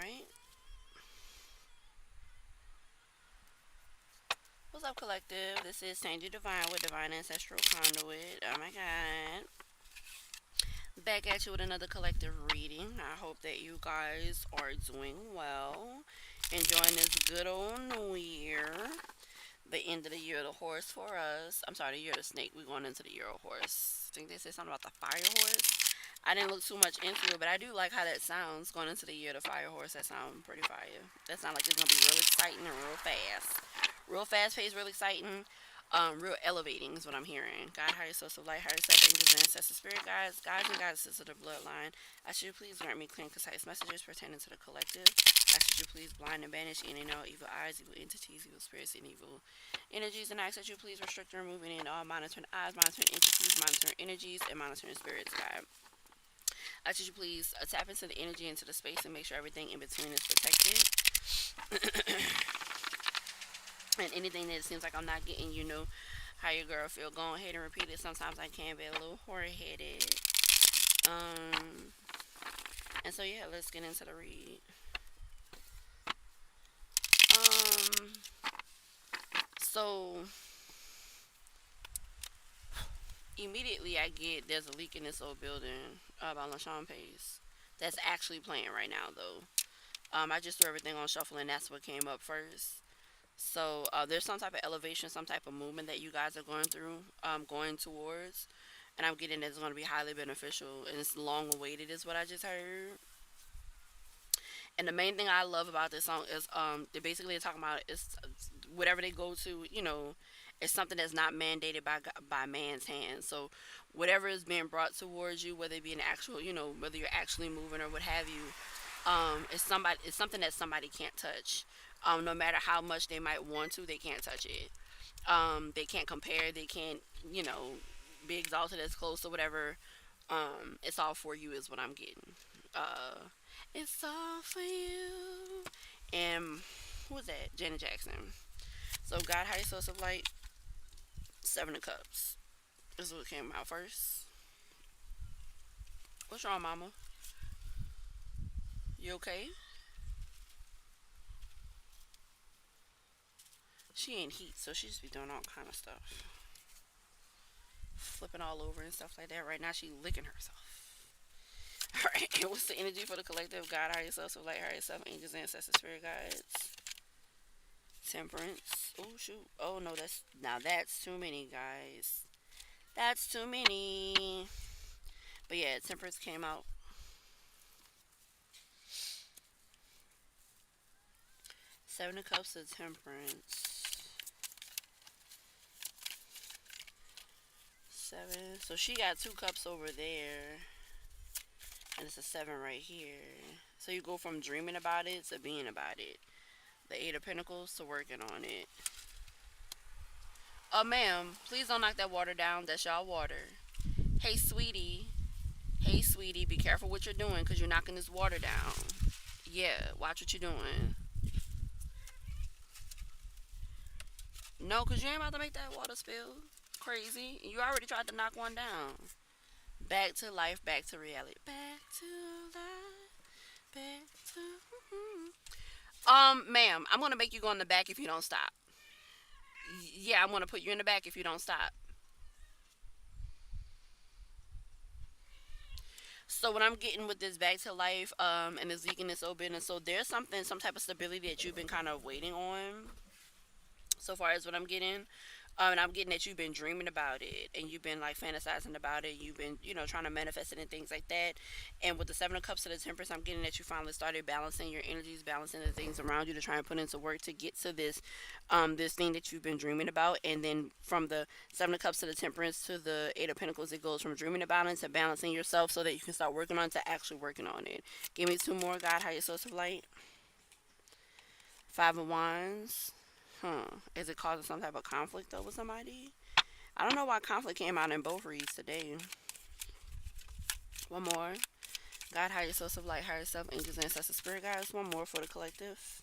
right. What's up, collective? This is Sandy Divine with Divine Ancestral Conduit. Oh my god. Back at you with another collective reading. I hope that you guys are doing well. Enjoying this good old new year. The end of the year of the horse for us. I'm sorry, the year of the snake. We're going into the year of horse. I think they said something about the fire horse. I didn't look too much into it, but I do like how that sounds going into the year of the fire horse. That sounds pretty fire. That sounds like it's gonna be real exciting and real fast. Real fast paced, real exciting. Real elevating is what I'm hearing. God, higher source of light, higher self, angels, and ancestors, spirit guides, guides and goddesses of the bloodline. I should you please grant me clean, concise messages pertaining to the collective. I should you please blind and banish any and all evil eyes, evil entities, evil spirits, and evil energies. And I ask that you please restrict and remove any and all monitoring eyes, monitoring entities, monitoring energies, and monitoring spirits, God. I ask that you please tap into the energy, into the space, and make sure everything in between is protected. And anything that it seems like I'm not getting, how your girl feel. Go ahead and repeat it. Sometimes I can be a little hard-headed. Um, and so yeah, let's get into the read. Um, so immediately I get there's a leak in this old building by LaShawn Pace. That's actually playing right now though. I just threw everything on shuffle and that's what came up first. So there's some type of elevation, some type of movement that you guys are going through, going towards, and I'm getting it's going to be highly beneficial and it's long awaited, is what I just heard. And the main thing I love about this song is they basically are talking about it's whatever they go to, it's something that's not mandated by man's hands. So whatever is being brought towards you, whether it be an actual, whether you're actually moving or what have you, it's something that somebody can't touch. No matter how much they might want to, they can't touch it. They can't compare. They can't, you know, be exalted as close or whatever. It's all for you is what I'm getting. Uh, it's all for you. And who was that? Janet Jackson. So God, high source of light, Seven of Cups. This is what came out first. What's wrong, Mama? You okay? She in heat, so she just be doing all kind of stuff, flipping all over and stuff like that. Right now, she licking herself. All right, and what's the energy for the collective? God, higher self, so light, higher self, angels, ancestors, spirit guides, temperance. Oh shoot! Oh no, that's too many, guys. That's too many. But yeah, temperance came out. Seven of cups of temperance. Seven. So she got two cups over there, and it's a seven right here. So you go from dreaming about it to being about it. The Eight of Pentacles to working on it. Ma'am, please don't knock that water down. That's y'all water. Hey, sweetie. Hey, sweetie, be careful what you're doing because you're knocking this water down. Yeah, watch what you're doing. No, because you ain't about to make that water spill. Crazy. You already tried to knock one down. Back to life, back to reality. Back to life, back to. Ma'am, I'm gonna make you go in the back if you don't stop. Yeah, I'm gonna put you in the back if you don't stop. So what I'm getting with this back to life, and this leaking this open, and so there's something, some type of stability that you've been kind of waiting on. So far as what I'm getting, and I'm getting that you've been dreaming about it, and you've been like fantasizing about it. You've been, trying to manifest it and things like that. And with the Seven of Cups to the Temperance, I'm getting that you finally started balancing your energies, balancing the things around you to try and put into work to get to this thing that you've been dreaming about. And then from the Seven of Cups to the Temperance to the Eight of Pentacles, it goes from dreaming about it to balancing yourself so that you can start working on it to actually working on it. Give me two more, God, higher source of light. Five of Wands. Is it causing some type of conflict though with somebody? I don't know why conflict came out in both reads today. One more. God, higher source of light, higher self, angels, ancestors, spirit guides. One more for the collective.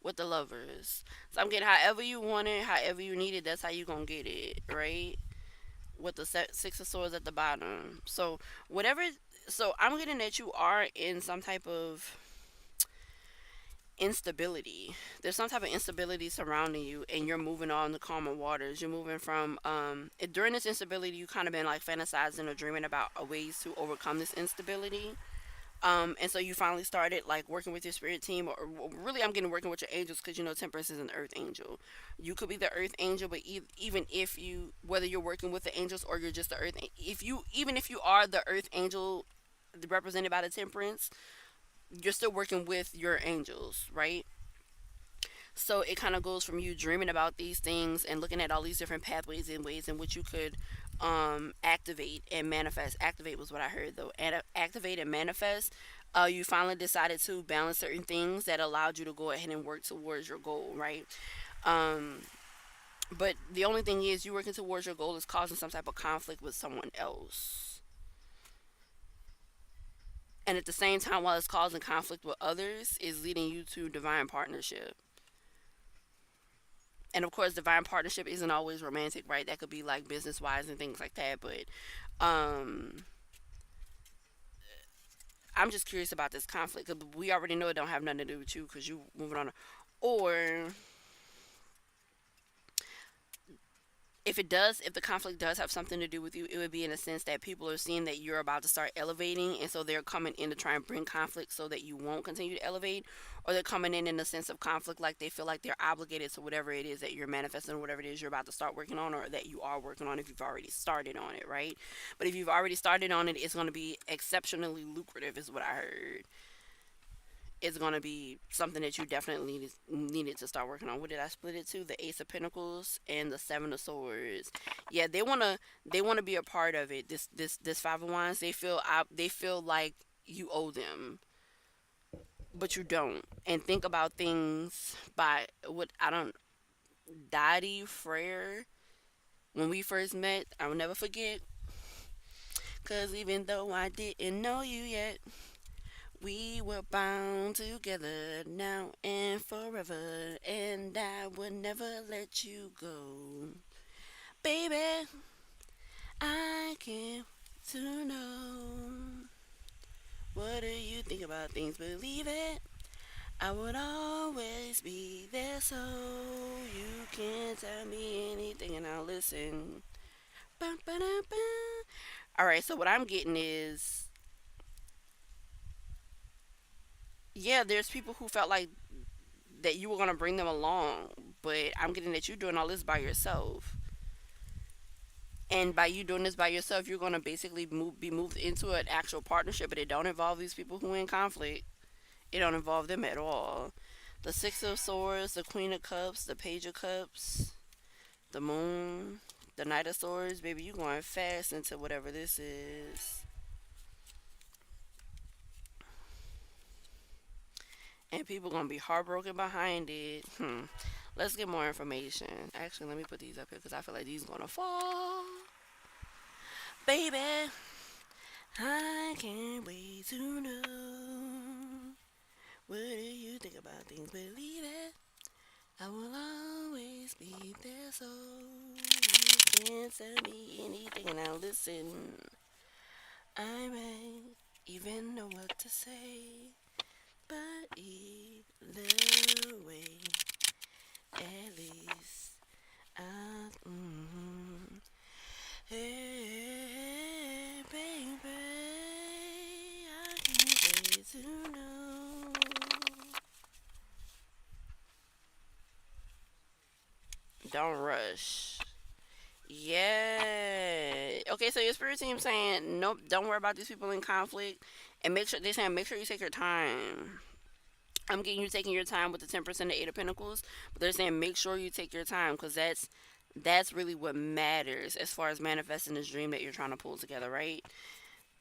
With the lovers. So I'm getting however you want it, however you need it, that's how you gonna get it, right? With the six of swords at the bottom. So whatever. So I'm getting that you are in some type of instability. There's some type of instability surrounding you, and you're moving on the calmer waters. You're moving from during this instability, you kind of been like fantasizing or dreaming about ways to overcome this instability. And so you finally started like working with your spirit team, or really, I'm getting working with your angels because you know Temperance is an earth angel. You could be the earth angel, but even if you, whether you're working with the angels or you're just the earth, if you, even if you are the earth angel represented by the Temperance, you're still working with your angels, right? So it kind of goes from you dreaming about these things and looking at all these different pathways and ways in which you could activate and manifest. Activate was what I heard though. And activate and manifest. You finally decided to balance certain things that allowed you to go ahead and work towards your goal, right? Um, but the only thing is, you working towards your goal is causing some type of conflict with someone else. And at the same time, while it's causing conflict with others, is leading you to divine partnership. And of course, divine partnership isn't always romantic, right? That could be like business wise and things like that. But um, I'm just curious about this conflict. 'Cause we already know it don't have nothing to do with you because you moving on. Or if it does, if the conflict does have something to do with you, it would be in a sense that people are seeing that you're about to start elevating, and so they're coming in to try and bring conflict so that you won't continue to elevate, or they're coming in a sense of conflict, like they feel like they're obligated to whatever it is that you're manifesting, whatever it is you're about to start working on, or that you are working on if you've already started on it, right? But if you've already started on it, it's going to be exceptionally lucrative, is what I heard. Is going to be something that you definitely needed to start working on. What did I split it to? The Ace of Pentacles and the Seven of Swords. Yeah, they wanna be a part of it. This Five of Wands. They feel like you owe them, but you don't. And think about things by what I don't. Dottie Frere. When we first met, I will never forget. Cause even though I didn't know you yet, we were bound together now and forever, and I would never let you go. Baby, I can't to know. What do you think about things? Believe it. I would always be there so you can tell me anything and I'll listen. Ba-ba-da-ba. All right, so what I'm getting is, yeah, there's people who felt like that you were going to bring them along, but I'm getting that you're doing all this by yourself. And by you doing this by yourself, you're going to basically be moved into an actual partnership, but it don't involve these people who are in conflict. It don't involve them at all. The Six of Swords, the Queen of Cups, the Page of Cups, the Moon, the Knight of Swords, baby, you going fast into whatever this is. And people gonna be heartbroken behind it. Let's get more information. Actually, let me put these up here because I feel like these gonna fall. Baby, I can't wait to know. What do you think about things? Believe it. I will always be there so you can tell me anything and I'll listen. I may even know what to say, but either way, at least I. Hey, baby, I can't wait to know. Don't rush. Yeah. Okay, so your spirit team saying nope, don't worry about these people in conflict, and make sure they saying make sure you take your time. I'm getting you taking your time with the 10% of Eight of Pentacles, but they're saying make sure you take your time because that's really what matters as far as manifesting this dream that you're trying to pull together, right?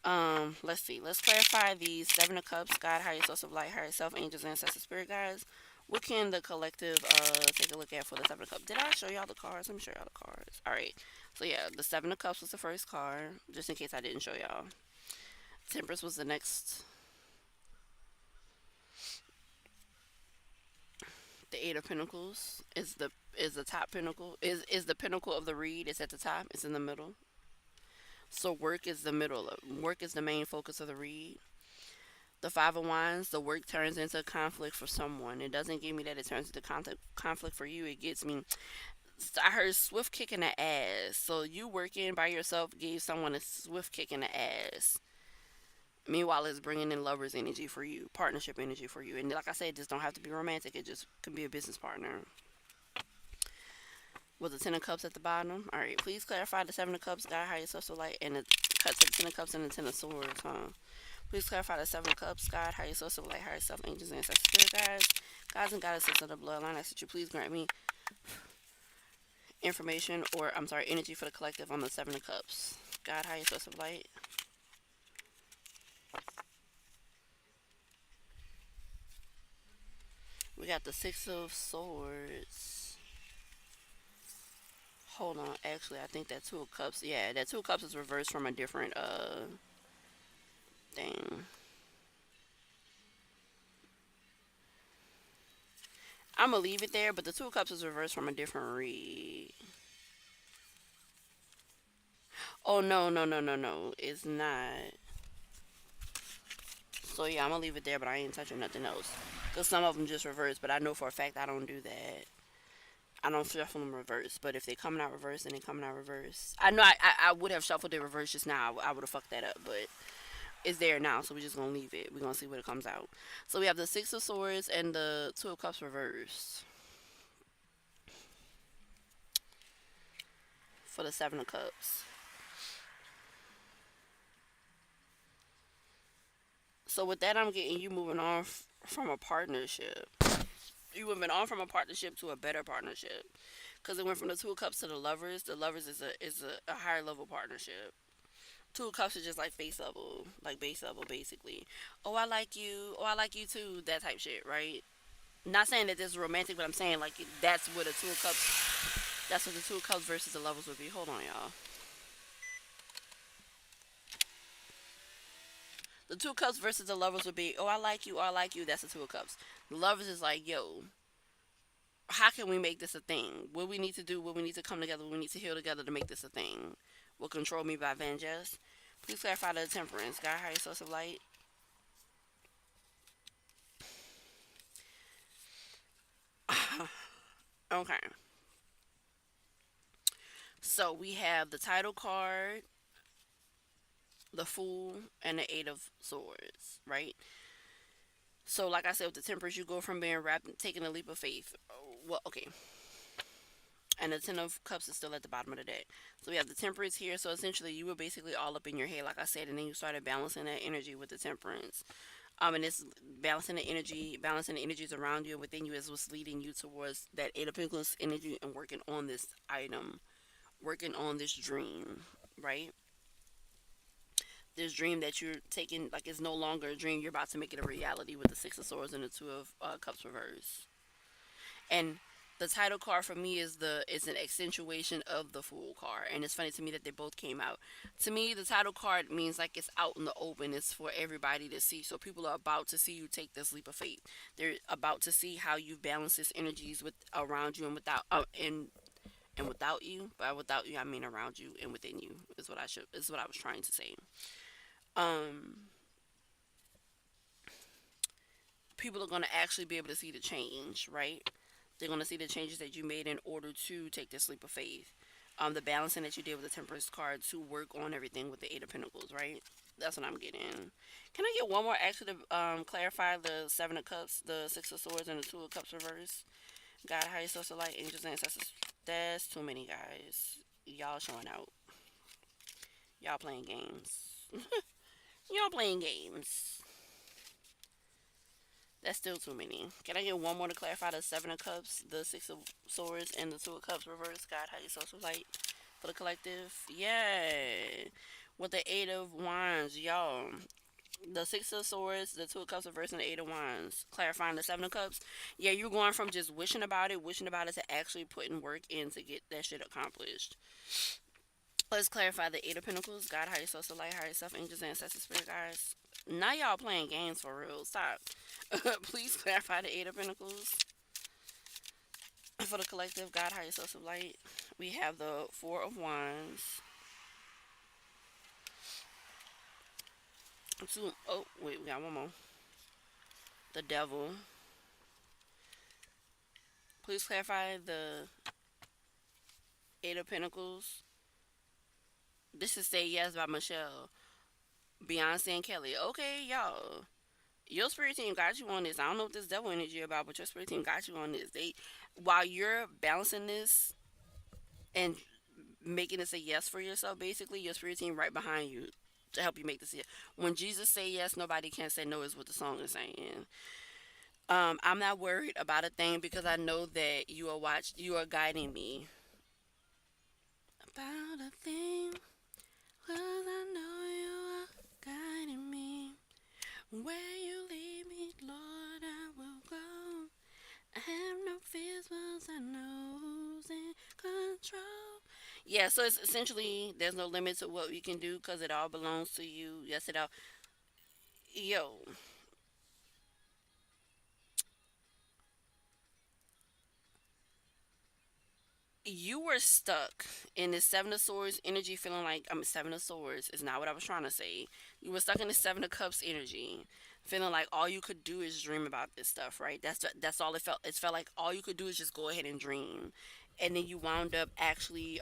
Let's see. Let's clarify these Seven of Cups, God, higher source of light, higher self, angels, ancestors, spirit guides. What can the collective take a look at for the Seven of Cups? Did I show y'all the cards? Let me show y'all the cards. All right. So yeah, the Seven of Cups was the first card, just in case I didn't show y'all. Temperance was the next. The Eight of Pentacles is the top pinnacle. Is the pinnacle of the reed. It's at the top. It's in the middle. So work is the middle. Work is the main focus of the read. The Five of Wands, the work turns into conflict for someone. It doesn't give me that it turns into conflict for you. It gets me. I heard swift kick in the ass. So you working by yourself gave someone a swift kick in the ass. Meanwhile, it's bringing in lovers energy for you, partnership energy for you. And like I said, it just don't have to be romantic. It just can be a business partner. With the Ten of Cups at the bottom. All right, please clarify the Seven of Cups, God, higher social light, and the cuts of the Ten of Cups and the Ten of Swords, huh? Please clarify the Seven of Cups, God, higher social light, higher self, angels, and ancestors, spirit guides, gods and goddesses of the bloodline. I ask that you please grant me information, or I'm sorry, energy for the collective on the Seven of Cups. God, higher source of light. We got the Six of Swords. Hold on, actually, I think that Two of Cups. Yeah, that Two of Cups is reversed from a different thing. I'm gonna leave it there, but the Two of Cups is reversed from a different read. Oh no, no, no, no, no, it's not. So yeah, I'm gonna leave it there, but I ain't touching nothing else. Cause some of them just reverse, but I know for a fact I don't do that. I don't shuffle them reverse, but if they coming out reverse, then they coming out reverse. I know I would have shuffled it reverse just now. I would have fucked that up, but it's there now, so we're just gonna leave it. We're gonna see what it comes out. So we have the Six of Swords and the Two of Cups reversed for the Seven of Cups. So with that, I'm getting you moving on from a partnership. You moving on from a partnership to a better partnership, because it went from the Two of Cups to the Lovers. The Lovers is a higher level partnership. Two of Cups is just like face level, like base level, basically. Oh, I like you. Oh, I like you too. That type shit, right? Not saying that this is romantic, but I'm saying like that's what a Two of Cups. That's what the Two of Cups versus the Lovers would be. Hold on, y'all. The Two of Cups versus the Lovers would be, oh, I like you. Oh, I like you. That's the Two of Cups. The Lovers is like, yo, how can we make this a thing? What we need to do, what we need to come together, what we need to heal together to make this a thing. Will control me by vengeance. Please clarify the temperance. God, higher source of light. Okay. So we have the title card, the Fool, and the Eight of Swords, right? So, like I said, with the temperance, you go from being wrapped, taking a leap of faith. Well, okay. And the Ten of Cups is still at the bottom of the deck. So we have the Temperance here. So essentially, you were basically all up in your head, like I said, and then you started balancing that energy with the Temperance. And it's balancing the energies around you and within you is what's leading you towards that Eight of Pentacles energy and working on this item, working on this dream, right? This dream that you're taking, like it's no longer a dream. You're about to make it a reality with the Six of Swords and the Two of Cups reverse. And the title card for me is an accentuation of the Fool card, and it's funny to me that they both came out. To me, the title card means like it's out in the open. It's for everybody to see. So people are about to see you take this leap of faith. They're about to see how you balance this energies with around you and without and without you. By without you, I mean around you and within you is what I was trying to say. Um, People are going to actually be able to see the change, right? They're going to see the changes that you made in order to take this leap of faith. The balancing that you did with the Temperance card to work on everything with the Eight of Pentacles, right? That's what I'm getting. Can I get one more actually to clarify the Seven of Cups, the Six of Swords, and the Two of Cups reverse? God, higher source of light, angels, ancestors. That's too many, guys. Y'all showing out. Y'all playing games. Y'all playing games. That's still too many. Can I get one more to clarify the Seven of Cups, the Six of Swords, and the Two of Cups reverse? God, how you social light for the collective? Yeah. With the Eight of Wands, y'all. The Six of Swords, the Two of Cups reverse, and the Eight of Wands. Clarifying the Seven of Cups. Yeah, you're going from just wishing about it, to actually putting work in to get that shit accomplished. Let's clarify the Eight of Pentacles. God, higher social light, higher self, angels, ancestors, spirit guides. Now y'all playing games for real. Stop. Please clarify the Eight of Pentacles. For the collective, God, higher source of light, we have the Four of Wands. Two, oh, wait, we got one more. The Devil. Please clarify the Eight of Pentacles. This is Say Yes by Michelle. Beyonce and Kelly. Okay, y'all. Your spirit team got you on this. I don't know what this devil energy about, but your spirit team got you on this. They, while you're balancing this and making this a yes for yourself, basically, your spirit team right behind you to help you make this yes. When Jesus say yes, nobody can say no is what the song is saying. I'm not worried about a thing because I know that you are guiding me about a thing. Cause I know you are guiding me. Where you lead me, Lord, I will go. I have no fears once I know who's in control. Yeah, so it's essentially there's no limit to what we can do because it all belongs to you. Yes, it all. Yo, you were stuck in the Seven of Swords energy, feeling like I'm Seven of Swords is not what I was trying to say. You were stuck in the Seven of Cups energy, feeling like all you could do is dream about this stuff, right? That's all it felt. It felt like all you could do is just go ahead and dream, and then you wound up actually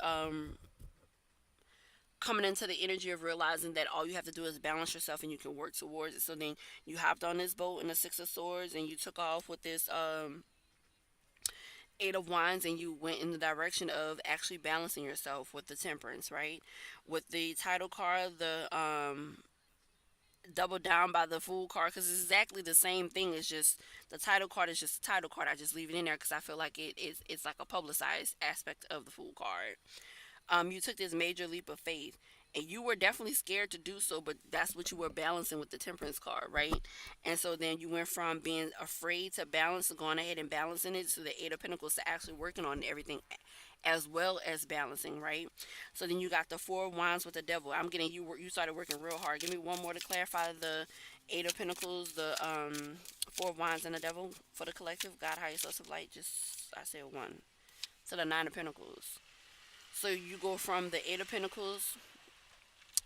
coming into the energy of realizing that all you have to do is balance yourself and you can work towards it. So then you hopped on this boat in the Six of Swords and you took off with this Eight of Wands and you went in the direction of actually balancing yourself with the Temperance, right? With the title card, the double down by the Fool card, because it's exactly the same thing. It's just the title card is just a title card. I just leave it in there because I feel like it's like a publicized aspect of the Fool card. You took this major leap of faith and you were definitely scared to do so, but that's what you were balancing with the Temperance card, right? And so then you went from being afraid to balance to going ahead and balancing it to the Eight of Pentacles to actually working on everything as well as balancing, right? So then you got the Four of Wands with the Devil. I'm getting you started working real hard. Give me one more to clarify the Eight of Pentacles, the Four of Wands and the Devil for the collective. God, higher source of light. Just I said one to the Nine of Pentacles. So you go from the Eight of Pentacles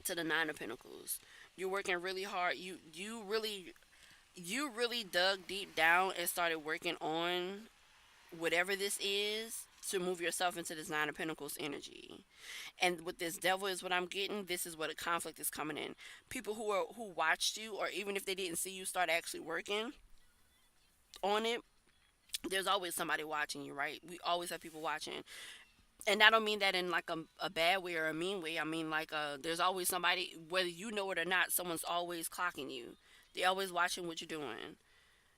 to the Nine of Pentacles. You're working really hard. You really dug deep down and started working on whatever this is to move yourself into this Nine of Pentacles energy. And with this Devil is what I'm getting. This is what a conflict is coming in. People who watched you, or even if they didn't see you start actually working on it, there's always somebody watching you, right? We always have people watching. And I don't mean that in like a bad way or a mean way. I mean like there's always somebody, whether you know it or not, someone's always clocking you. They're always watching what you're doing.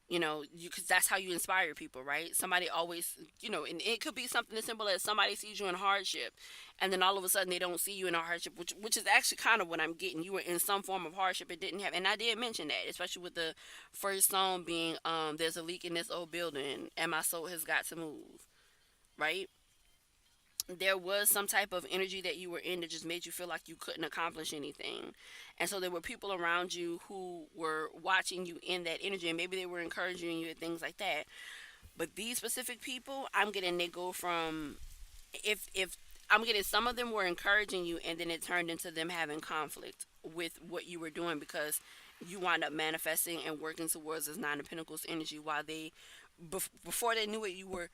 You know, you because that's how you inspire people, right? Somebody always, and it could be something as simple as somebody sees you in hardship, and then all of a sudden they don't see you in a hardship, which is actually kind of what I'm getting. You were in some form of hardship. It didn't have, and I did mention that, especially with the first song being "There's a leak in this old building, and my soul has got to move," right? There was some type of energy that you were in that just made you feel like you couldn't accomplish anything. And so there were people around you who were watching you in that energy and maybe they were encouraging you and things like that. But these specific people, I'm getting they go from if I'm getting some of them were encouraging you and then it turned into them having conflict with what you were doing because you wind up manifesting and working towards this Nine of Pentacles energy while they before they knew it you were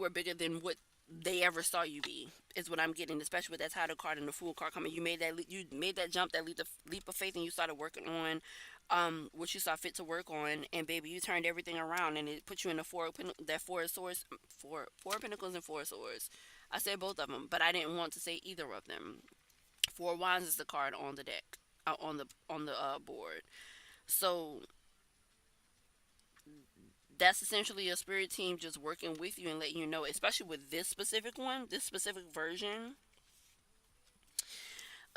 bigger than what they ever saw you be is what I'm getting, especially with that title card and the Fool card coming. You made that jump, that leap of faith, and you started working on what you saw fit to work on, and baby, you turned everything around, and it put you in the that four of swords, four of pentacles and four of swords. I said both of them, but I didn't want to say either of them. Four of wands is the card on the deck, on the board. So that's essentially a spirit team just working with you and letting you know, especially with this specific one, this specific version.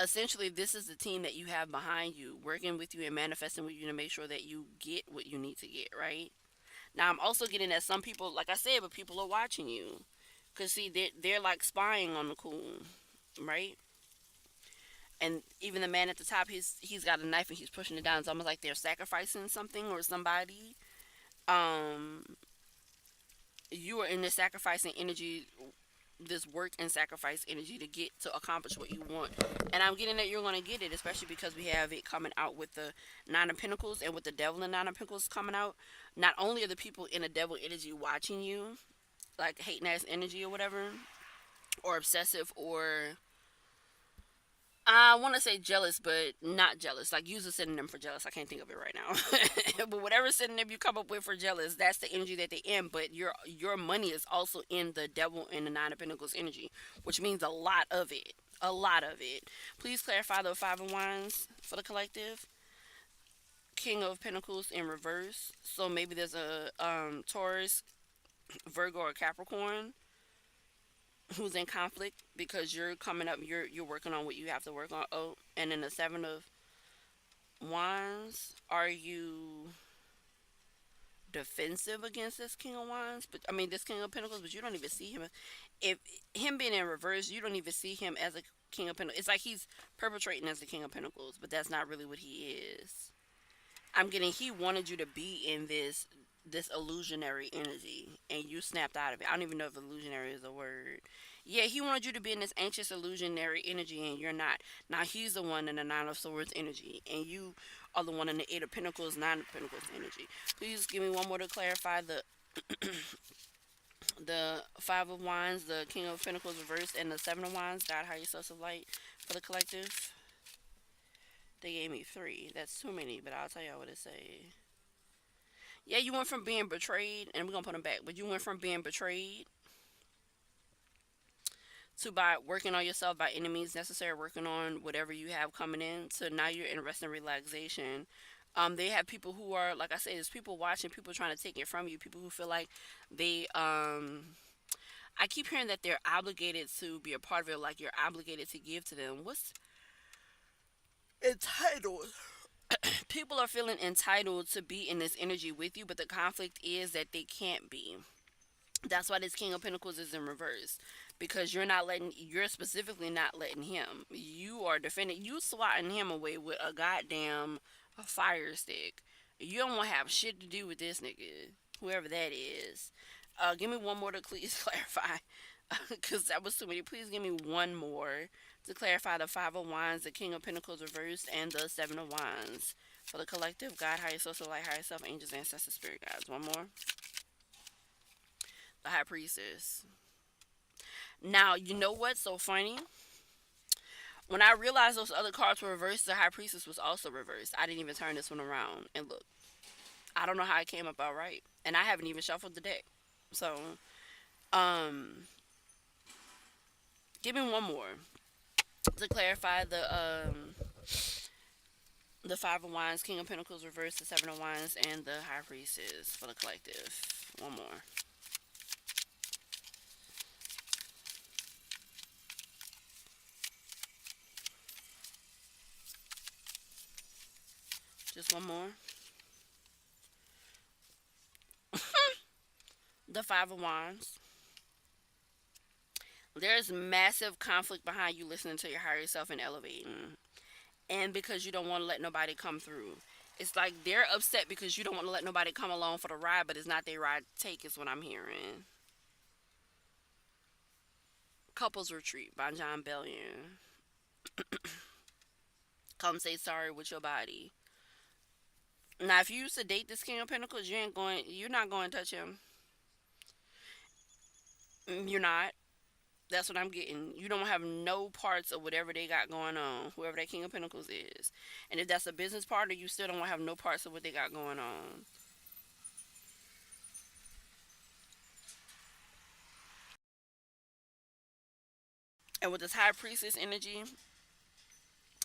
Essentially, this is the team that you have behind you, working with you and manifesting with you to make sure that you get what you need to get, right? Now, I'm also getting that some people, like I said, but people are watching you. Because, see, they're like spying on the cool, right? And even the man at the top, he's got a knife and he's pushing it down. It's almost like they're sacrificing something or somebody Um, you are in this sacrificing energy, this work and sacrifice energy to get to accomplish what you want. And I'm getting that you're going to get it, especially because we have it coming out with the Nine of Pentacles, and with the Devil and Nine of Pentacles coming out. Not only are the people in the devil energy watching you, like hating ass energy or whatever, or obsessive, or I want to say jealous, but not jealous. Like, use a synonym for jealous. I can't think of it right now. But whatever synonym you come up with for jealous, that's the energy that they in. But your money is also in the devil and the Nine of Pentacles energy, which means a lot of it. A lot of it. Please clarify the Five of Wands for the collective. King of Pentacles in reverse. So maybe there's a Taurus, Virgo, or Capricorn who's in conflict because you're coming up. You're working on what you have to work on. Oh, and then the Seven of Wands, are you defensive against this King of Wands? But I mean, this King of Pentacles, but you don't even see him. If him being in reverse, you don't even see him as a King of Pentacles. It's like he's perpetrating as the King of Pentacles, but that's not really what he is. I'm getting he wanted you to be in this illusionary energy, and you snapped out of it. I don't even know if illusionary is a word. Yeah, he wanted you to be in this anxious illusionary energy, and you're not. Now he's the one in the Nine of Swords energy, and you are the one in the Eight of Pentacles, Nine of Pentacles energy. Please give me one more to clarify the Five of Wands, the King of Pentacles reversed, and the Seven of Wands. God, higher source of light for the collective. They gave me three. That's too many, but I'll tell y'all what it say. Yeah, you went from being betrayed, and we're gonna put them back. But you went from being betrayed to by working on yourself by any means necessary, working on whatever you have coming in. So now you're in rest and relaxation. They have people who are, like I said, there's people watching, people trying to take it from you, people who feel like they I keep hearing that they're obligated to be a part of it, like you're obligated to give to them. What's entitled? People are feeling entitled to be in this energy with you, but the conflict is that they can't be. That's why this King of Pentacles is in reverse. Because you're specifically not letting him. You are defending, you swatting him away with a goddamn fire stick. You don't want to have shit to do with this nigga, whoever that is. Give me one more to please clarify. Because that was too many. Please give me one more to clarify the Five of Wands, the King of Pentacles reversed, and the Seven of Wands. For the collective, God, higher social light, higher self, angels, ancestors, spirit guides. One more. The High Priestess. Now, you know what's so funny? When I realized those other cards were reversed, the High Priestess was also reversed. I didn't even turn this one around. And look, I don't know how it came up all right. And I haven't even shuffled the deck. So, um, give me one more to clarify the Five of Wands, King of Pentacles reversed, the Seven of Wands, and the High Priestess for the collective. One more. Just one more. The Five of Wands. There's massive conflict behind you listening to your higher self and elevating. And because you don't want to let nobody come through. It's like they're upset because you don't want to let nobody come along for the ride, but it's not their ride to take, is what I'm hearing. Couples Retreat by John Bellion. Come say sorry with your body. Now, if you used to date this King of Pentacles, you're not going to touch him. You're not. That's what I'm getting. You don't have no parts of whatever they got going on, whoever that King of Pentacles is. And if that's a business partner, you still don't have no parts of what they got going on. And with this High Priestess energy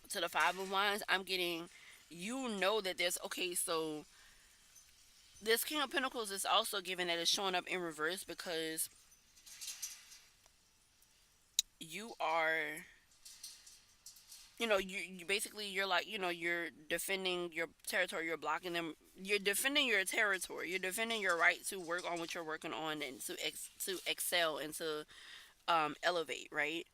to the Five of Wands, I'm getting, you know that there's, okay, so this King of Pentacles is also given that it's showing up in reverse because you are, you basically, you're like, you're defending your territory, you're blocking them, you're defending your territory, you're defending your right to work on what you're working on, and to excel and to elevate, right?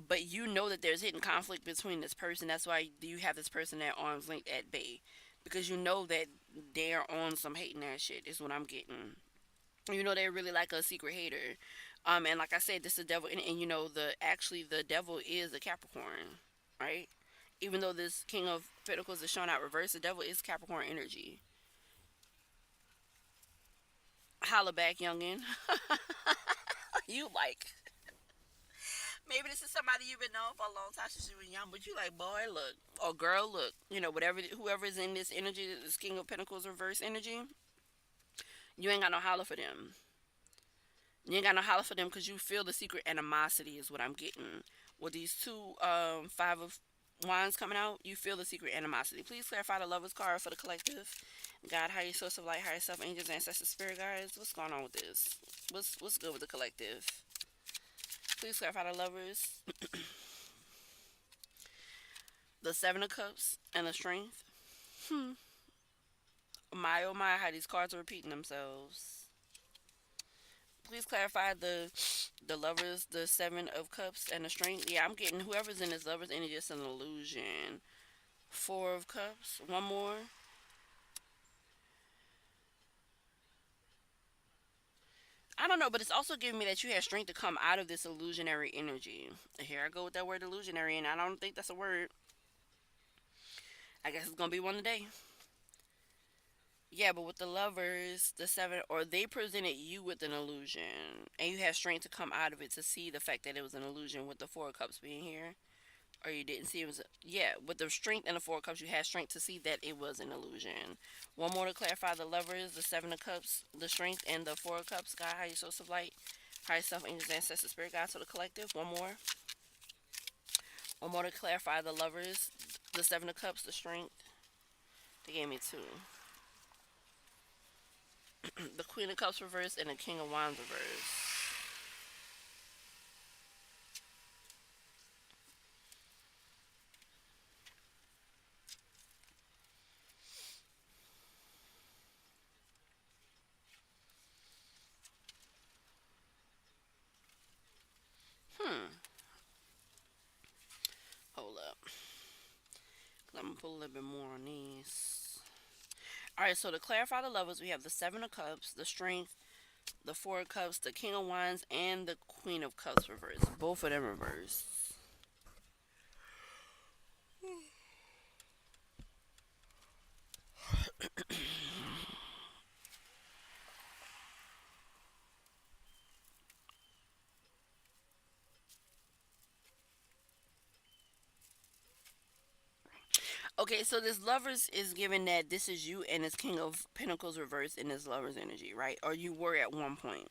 But you know that there's hidden conflict between this person. That's why you have this person at arm's length at bay, because you know that they're on some hating that shit. Is what I'm getting. They're really like a secret hater. And like I said, this is the devil, and the devil is a Capricorn, right? Even though this King of Pentacles is shown out reverse, the devil is Capricorn energy. Holla back, youngin. You like maybe this is somebody you've been knowing for a long time since you were young, but you like, boy, look, or girl, look, whatever, whoever's in this energy, this King of Pentacles reverse energy, you ain't got no holler for them. You ain't got no holler for them because you feel the secret animosity is what I'm getting. With these two five of wands coming out, you feel the secret animosity. Please clarify the lovers card for the collective. God, higher source of light, higher self, angels, ancestors, spirit guides. What's going on with this? What's good with the collective? Please clarify the lovers. The seven of cups and the strength. My oh my, how these cards are repeating themselves. Please clarify the lovers, the seven of cups and the strength. Yeah, I'm getting whoever's in this lovers energy just an illusion. Four of cups. One more. I don't know, but it's also giving me that you have strength to come out of this illusionary energy. Here I go with that word illusionary, and I don't think that's a word. I guess it's gonna be one today. Yeah, but with the lovers, the seven, or they presented you with an illusion, and you had strength to come out of it to see the fact that it was an illusion with the four of cups being here. Or you didn't see it was, yeah, with the strength and the four of cups, you had strength to see that it was an illusion. One more to clarify the lovers, the seven of cups, the strength, and the four of cups. God, higher source of light, higher self, angels, ancestors, spirit guides to the collective. One more. One more to clarify the lovers, the seven of cups, the strength. They gave me two. The queen of cups reversed and the king of wands reversed. Hmm. Hold up. I'm gonna put a little bit more on these. Alright, so to clarify the levels, we have the seven of cups, the strength, the four of cups, the king of wands, and the queen of cups reversed. Both of them reversed. Okay, so this lovers is given that this is you and this king of pentacles reversed in this lovers energy, right? Or you were at one point,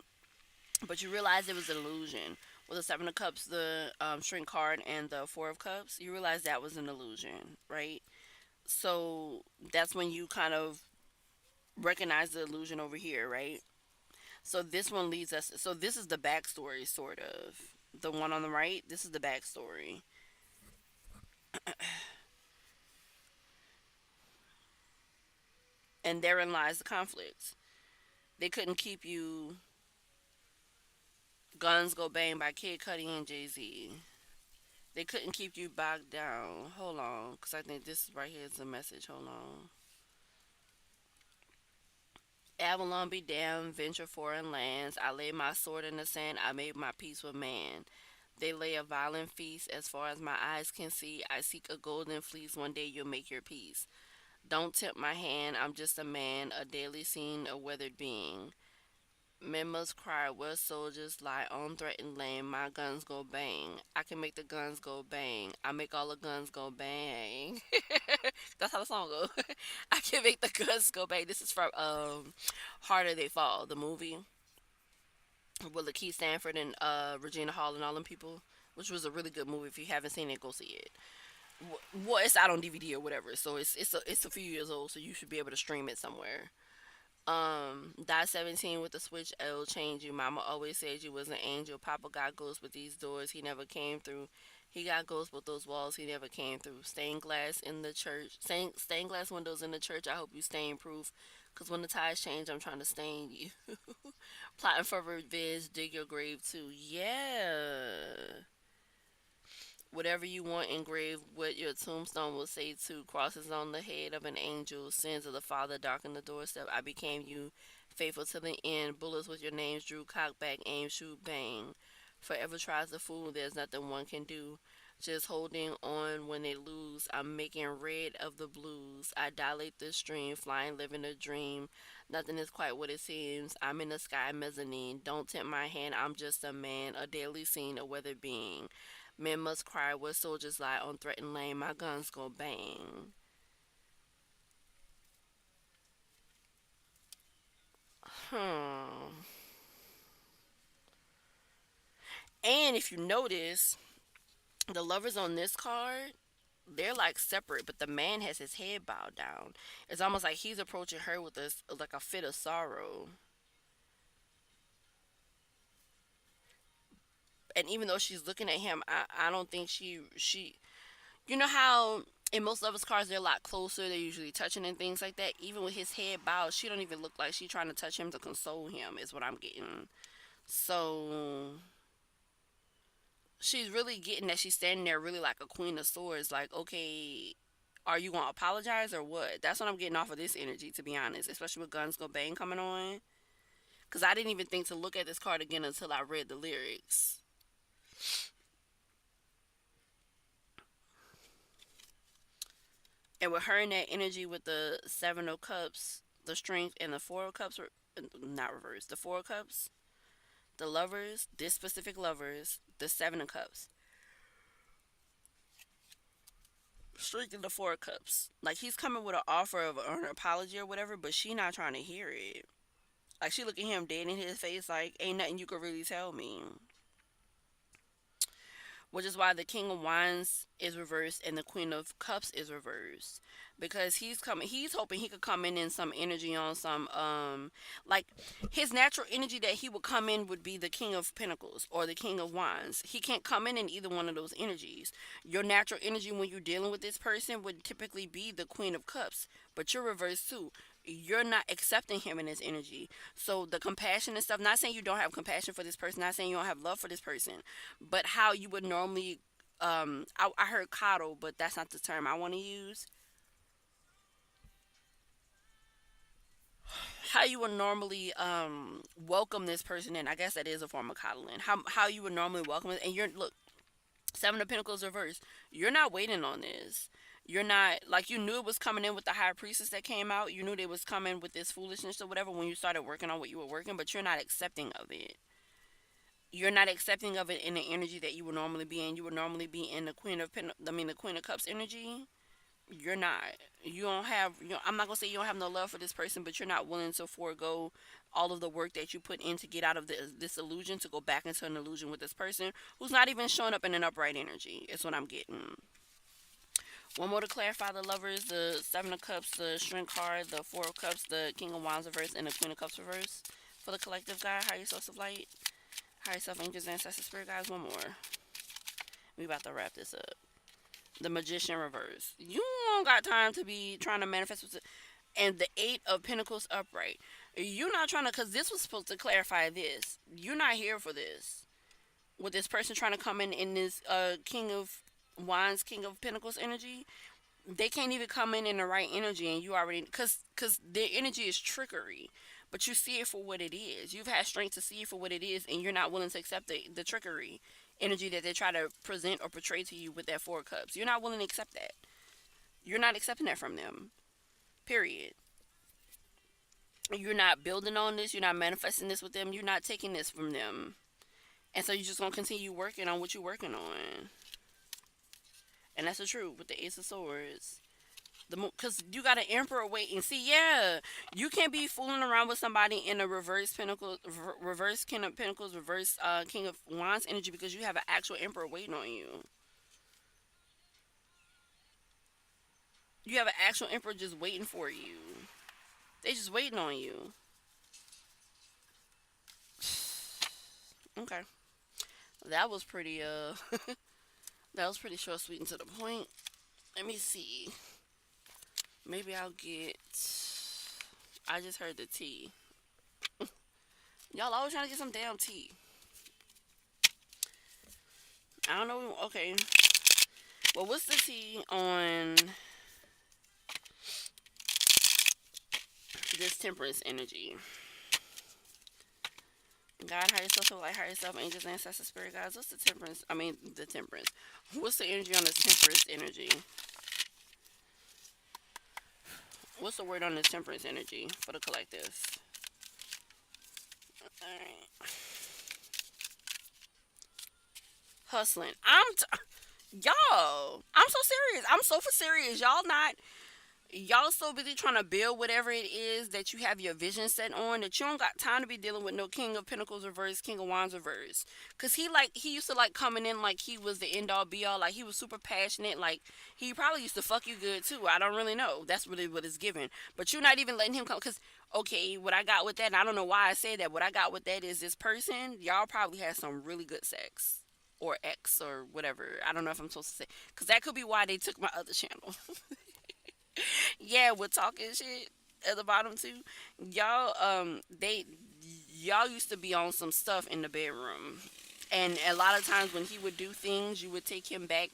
but you realized it was an illusion. With the seven of cups, the shrink card, and the four of cups, you realize that was an illusion, right? So that's when you kind of recognize the illusion over here, right? So this one leads us. So this is the backstory, sort of. The one on the right, this is the backstory. And therein lies the conflict. They couldn't keep you. Guns Go Bang by Kid Cudi and Jay Z. They couldn't keep you bogged down. Hold on, because I think this right here is the message. Hold on. Avalon be damned, venture foreign lands. I laid my sword in the sand, I made my peace with man. They lay a violent feast as far as my eyes can see. I seek a golden fleece, one day you'll make your peace. Don't tempt my hand, I'm just a man, a daily scene, a weathered being. Men must cry where soldiers lie on threatened land. My guns go bang. I can make the guns go bang. I make all the guns go bang. That's how the song goes. I can make the guns go bang. This is from Harder They Fall, the movie with Lakeith Stanford and Regina Hall and all them people, which was a really good movie. If you haven't seen it, go see it. Well, it's out on DVD or whatever, so it's a few years old, so you should be able to stream it somewhere. Die 17 with the switch, it'll change you. Mama always said you was an angel. Papa got ghosts with these doors he never came through. He got ghosts with those walls he never came through. Stained glass in the church. Stained glass windows in the church. I hope you stain proof. Cause when the tides change, I'm trying to stain you. Plotting for revenge, dig your grave too. Yeah. Whatever you want engraved, what your tombstone will say too. Crosses on the head of an angel. Sins of the Father darken the doorstep. I became you, faithful to the end. Bullets with your names drew. Cock back, aim, shoot, bang. Forever tries the fool. There's nothing one can do. Just holding on when they lose. I'm making red of the blues. I dilate the stream, flying, living a dream. Nothing is quite what it seems. I'm in the sky mezzanine. Don't tempt my hand. I'm just a man, a daily scene, a weather being. Men must cry where soldiers lie on threatened lane. My guns go bang. Hmm. And if you notice, the lovers on this card, they're like separate, but the man has his head bowed down. It's almost like he's approaching her with this like a fit of sorrow. And even though she's looking at him, I don't think she you know how in most lovers cards they're a lot closer, they're usually touching and things like that. Even with his head bowed, she don't even look like she trying to touch him to console him is what I'm getting. So she's really getting that she's standing there really like a queen of swords, like, okay, are you gonna apologize or what? That's what I'm getting off of this energy, to be honest, especially with Guns Go Bang coming on. Because I didn't even think to look at this card again until I read the lyrics. And with her in that energy with the Seven of Cups, the Strength, and the Four of Cups, not reverse, the Four of Cups, the lovers, this specific lovers, the Seven of Cups, Strength, and the Four of Cups. Like he's coming with an offer of an apology or whatever, but she not trying to hear it. Like she look at him dead in his face, like ain't nothing you could really tell me. Which is why the King of Wands is reversed and the Queen of Cups is reversed, because he's hoping he could come in some energy on some like his natural energy that he would come in would be the King of Pentacles or the King of Wands. He can't come in either one of those energies. Your natural energy when you're dealing with this person would typically be the Queen of Cups, but you're reversed too. You're not accepting him in his energy. So the compassion and stuff, not saying you don't have compassion for this person, not saying you don't have love for this person, but how you would normally I heard coddle, but that's not the term I want to use. How you would normally welcome this person in. I guess that is a form of coddling. How you would normally welcome it, and you're look, Seven of Pentacles reverse. You're not waiting on this. You're not like you knew it was coming in with the High Priestess that came out. You knew they was coming with this foolishness or whatever when you started working on what you were working, but you're not accepting of it. You're not accepting of it in the energy that you would normally be in. You would normally be in the the Queen of Cups energy. You're not. You don't have. I'm not gonna say you don't have no love for this person, but you're not willing to forego all of the work that you put in to get out of this illusion to go back into an illusion with this person who's not even showing up in an upright energy. Is what I'm getting. One more to clarify the lovers: the Seven of Cups, the Strength card, the Four of Cups, the King of Wands reverse, and the Queen of Cups reverse. For the collective guide, higher source of light, higher self, angels, ancestors, spirit guides. One more. We about to wrap this up. The Magician reverse. You don't got time to be trying to manifest with it. And the Eight of Pentacles upright. You're not trying to, because this was supposed to clarify this. You're not here for this. With this person trying to come in this King of Wands, King of Pentacles energy, they can't even come in the right energy, and you already because their energy is trickery, but you see it for what it is. You've had strength to see it for what it is, and you're not willing to accept the trickery energy that they try to present or portray to you with that Four of Cups. You're not willing to accept that. You're not accepting that from them, period. You're not building on this. You're not manifesting this with them. You're not taking this from them, and so you're just gonna continue working on what you're working on. And that's the truth with the Ace of Swords. Because you got an Emperor waiting. See, yeah, you can't be fooling around with somebody in a reverse Pentacle, reverse King of Pentacles, reverse King of Wands energy, because you have an actual Emperor waiting on you. You have an actual Emperor just waiting for you. They just waiting on you. Okay, that was pretty that was pretty short, sweet, and to the point. Let me see. Maybe I'll get. I just heard the tea. Y'all always trying to get some damn tea. I don't know. Okay. Well, what's the tea on this temperance energy? God, higher self, feel like higher self, angels, ancestors, spirit guides. What's the temperance? I mean, the temperance. What's the energy on this temperance energy? What's the word on this temperance energy for the collective? Alright. Hustling. Y'all. I'm so serious. I'm so for serious. Y'all so busy trying to build whatever it is that you have your vision set on that you don't got time to be dealing with no King of Pentacles reverse, King of Wands reverse. Cause he used to like coming in like he was the end all be all, like he was super passionate, like he probably used to fuck you good too. I don't really know. That's really what it's given. But you're not even letting him come. Cause okay, what I got with that, and I don't know why I say that. What I got with that is this person, y'all probably had some really good sex. Or X or whatever. I don't know if I'm supposed to say. Because that could be why they took my other channel. Yeah, with talking shit at the bottom too. Y'all y'all used to be on some stuff in the bedroom. And a lot of times when he would do things, you would take him back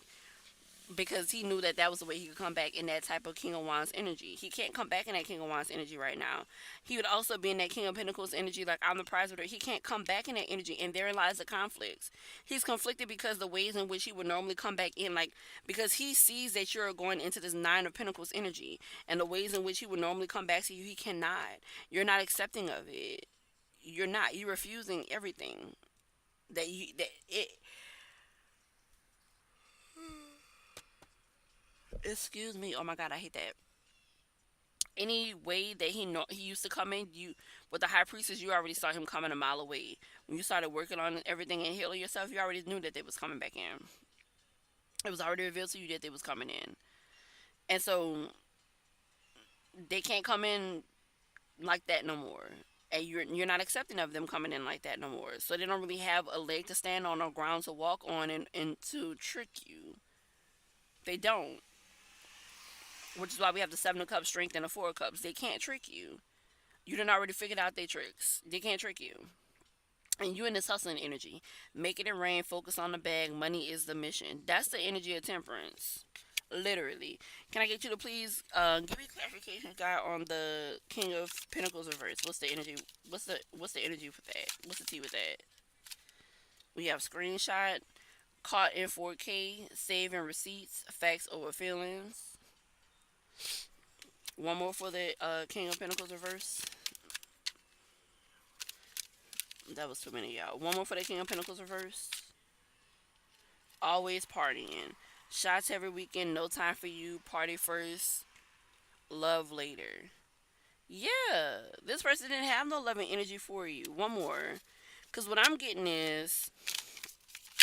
because he knew that that was the way he could come back in that type of King of Wands energy. He can't come back in that King of Wands energy right now. He would also be in that King of Pentacles energy, like I'm the prize winner. He can't come back in that energy, and therein lies the conflicts. He's conflicted because the ways in which he would normally come back in, like because he sees that you're going into this Nine of Pentacles energy, and the ways in which he would normally come back to you, he cannot. You're not accepting of it. You're not. You're refusing everything that it. Excuse me. Oh my God, I hate that. Any way that he used to come in, you with the high priestess, you already saw him coming a mile away. When you started working on everything and healing yourself, you already knew that they was coming back in. It was already revealed to you that they was coming in, and so they can't come in like that no more. And you're not accepting of them coming in like that no more. So they don't really have a leg to stand on or ground to walk on and to trick you. They don't. Which is why we have the Seven of Cups strength and the Four of Cups. They can't trick you. You done already figured out their tricks. They can't trick you. And you in this hustling energy. Make it rain, focus on the bag, money is the mission. That's the energy of temperance. Literally. Can I get you to please give me clarification, guy, on the King of Pentacles reverse? What's the energy? What's the energy with that? What's the tea with that? We have screenshot, caught in 4K, saving receipts, facts over feelings. One more for the King of Pentacles reverse. That was too many, y'all. One more for the King of Pentacles reverse. Always partying. Shots every weekend. No time for you. Party first. Love later. Yeah. This person didn't have no loving energy for you. One more. Because what I'm getting is.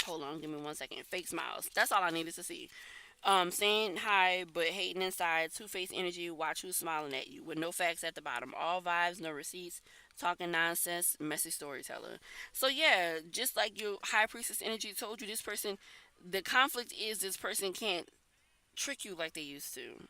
Hold on. Give me 1 second. Fake smiles. That's all I needed to see. Saying hi but hating inside, two-faced energy, watch who's smiling at you, with no facts at the bottom, all vibes, no receipts, talking nonsense, messy storyteller. So yeah, just like your high priestess energy told you, this person, the conflict is this person can't trick you like they used to.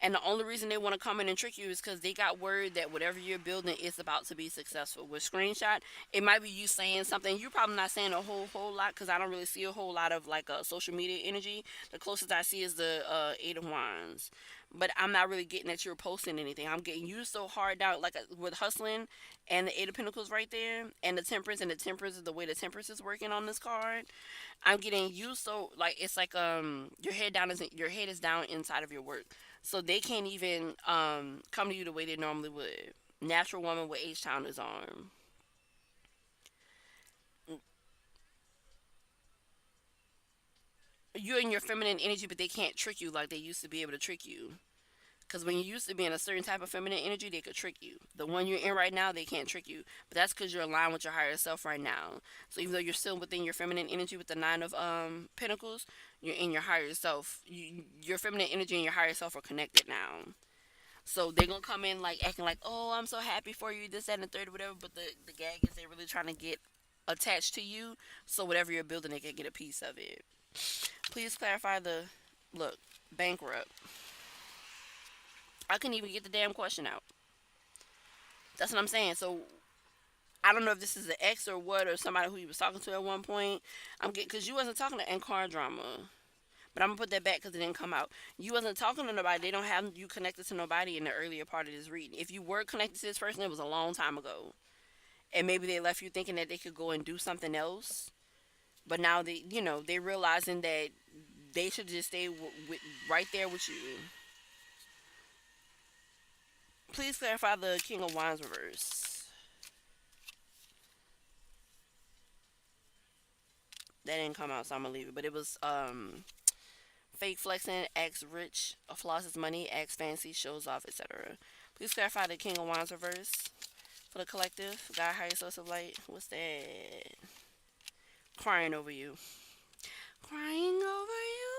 And the only reason they want to come in and trick you is because they got word that whatever you're building is about to be successful. With screenshot, it might be you saying something. You're probably not saying a whole lot because I don't really see a whole lot of like social media energy. The closest I see is the Eight of Wands. But I'm not really getting that you're posting anything. I'm getting you so hard down, like with hustling and the Eight of Pentacles right there, and the temperance is the way the temperance is working on this card. I'm getting you so like it's like your head is down inside of your work, so they can't even come to you the way they normally would. Natural woman with H Town is on. You're in your feminine energy, but they can't trick you like they used to be able to trick you. Because when you used to be in a certain type of feminine energy, they could trick you. The one you're in right now, they can't trick you. But that's because you're aligned with your higher self right now. So even though you're still within your feminine energy with the Nine of Pentacles, you're in your higher self. Your feminine energy and your higher self are connected now. So they're gonna come in like acting like, oh, I'm so happy for you, this, that, and the third, whatever. But the gag is they're really trying to get attached to you. So whatever you're building, they can get a piece of it. Please clarify the look bankrupt. I couldn't even get the damn question out. That's what I'm saying. So I don't know if this is an ex or what, or somebody who he was talking to at one point. I'm getting because you wasn't talking to Car Drama, But I'm gonna put that back because it didn't come out. You wasn't talking to nobody. They don't have you connected to nobody in the earlier part of this reading. If you were connected to this person, it was a long time ago, and maybe they left you thinking that they could go and do something else. But now they realizing that they should just stay right there with you. Please clarify the King of Wands reverse. That didn't come out, so I'm gonna leave it. But it was fake flexing, acts rich, flosses money, acts fancy, shows off, etc. Please clarify the King of Wands reverse for the collective. God, higher source of light. What's that? Crying over you. Crying over you.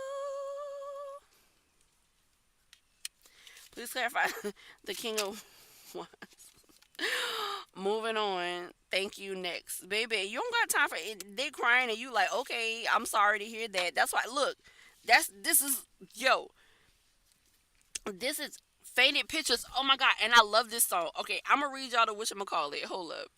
Please clarify the King of Wands. Moving on. Thank you. Next, baby. You don't got time for it. They crying and you like, okay, I'm sorry to hear that. That's why. Look, this is yo. This is Faded Pictures. Oh my god, and I love this song. Okay, I'm gonna read y'all the whatchamacallit. Hold up.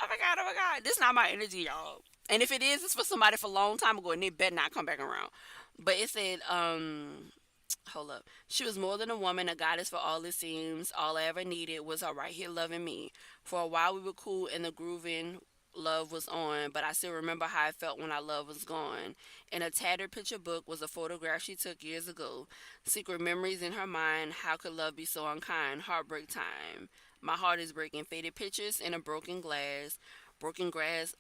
Oh my god, oh my god. This not my energy, y'all. And if it is, it's for somebody for a long time ago and they better not come back around. But it said, hold up. She was more than a woman, a goddess for all it seems. All I ever needed was her right here loving me. For a while we were cool and the grooving love was on, but I still remember how I felt when our love was gone. In a tattered picture book was a photograph she took years ago. Secret memories in her mind. How could love be so unkind? Heartbreak time. My heart is breaking. Faded pictures in a broken glass. Broken glass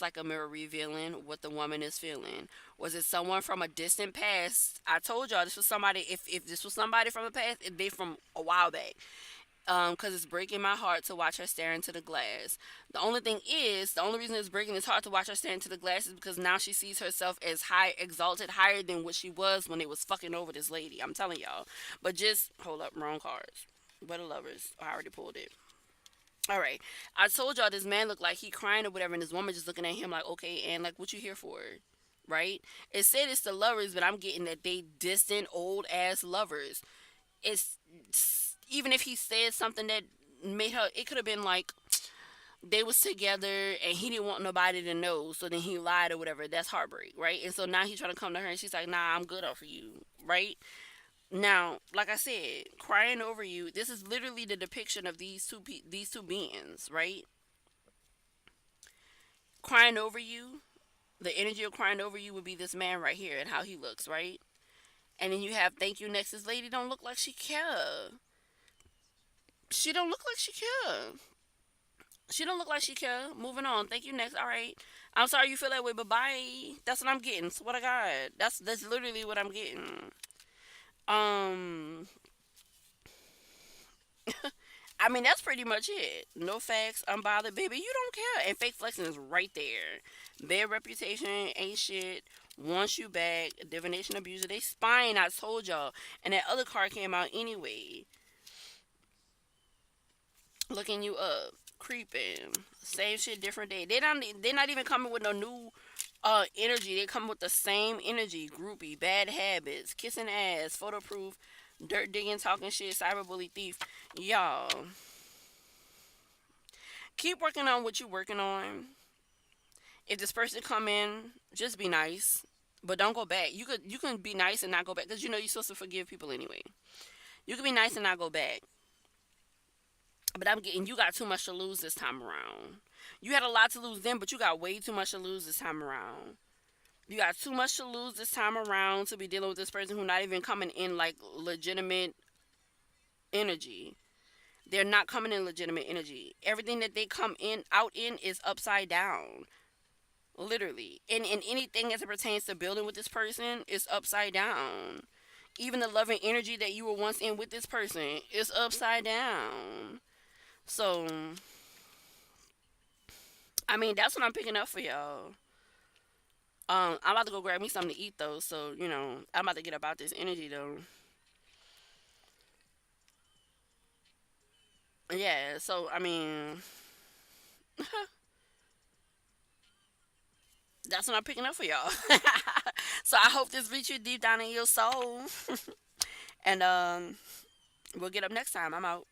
like a mirror revealing what the woman is feeling. Was it someone from a distant past? I told y'all this was somebody. If this was somebody from the past, it'd be from a while back. Because it's breaking my heart to watch her stare into the glass. The only reason it's breaking his heart to watch her stare into the glass is because now she sees herself as high, exalted, higher than what she was when they was fucking over this lady. I'm telling y'all. But just hold up, wrong cards. But the lovers, I already pulled it. All right, I told y'all this man looked like he crying or whatever, and this woman just looking at him like, okay, and like, what you here for? Right? It said it's the lovers, but I'm getting that they distant, old ass lovers. It's even if he said something that made her, it could have been like they was together and he didn't want nobody to know, so then he lied or whatever. That's heartbreak, right? And so now he's trying to come to her and she's like, nah, I'm good off of you, right? Now, like I said, crying over you. This is literally the depiction of these two beings, right? Crying over you. The energy of crying over you would be this man right here and how he looks, right? And then you have thank you next. This lady don't look like she care. She don't look like she care. She don't look like she care. Moving on. Thank you next. All right. I'm sorry you feel that way, but bye. That's what I'm getting. So what I got. That's literally what I'm getting. Um, I mean, that's pretty much it. No facts, unbothered, baby. You don't care. And fake flexing is right there. Bad reputation ain't shit. Wants you back. Divination abuser. They spying. I told y'all. And that other card came out anyway. Looking you up. Creeping. Same shit, different day. They're not even coming with no new energy. They come with the same energy. Groupie. Bad habits. Kissing ass. Photo proof. Dirt digging, talking shit, cyberbully thief. Y'all, keep working on what you're working on. If this person come in, just be nice, but don't go back. You can be nice and not go back because you know you're supposed to forgive people anyway. You can be nice and not go back. But I'm getting you got too much to lose this time around. You had a lot to lose then, but you got way too much to lose this time around. You got too much to lose this time around to be dealing with this person who not even coming in like legitimate energy. They're not coming in legitimate energy. Everything that they come in out in is upside down. Literally. And anything as it pertains to building with this person is upside down. Even the loving energy that you were once in with this person is upside down. So I mean that's what I'm picking up for y'all. I'm about to go grab me something to eat though, so I'm about to get about this energy though. Yeah, so I mean that's what I'm picking up for y'all. So I hope this reached you deep down in your soul. And we'll get up next time. I'm out.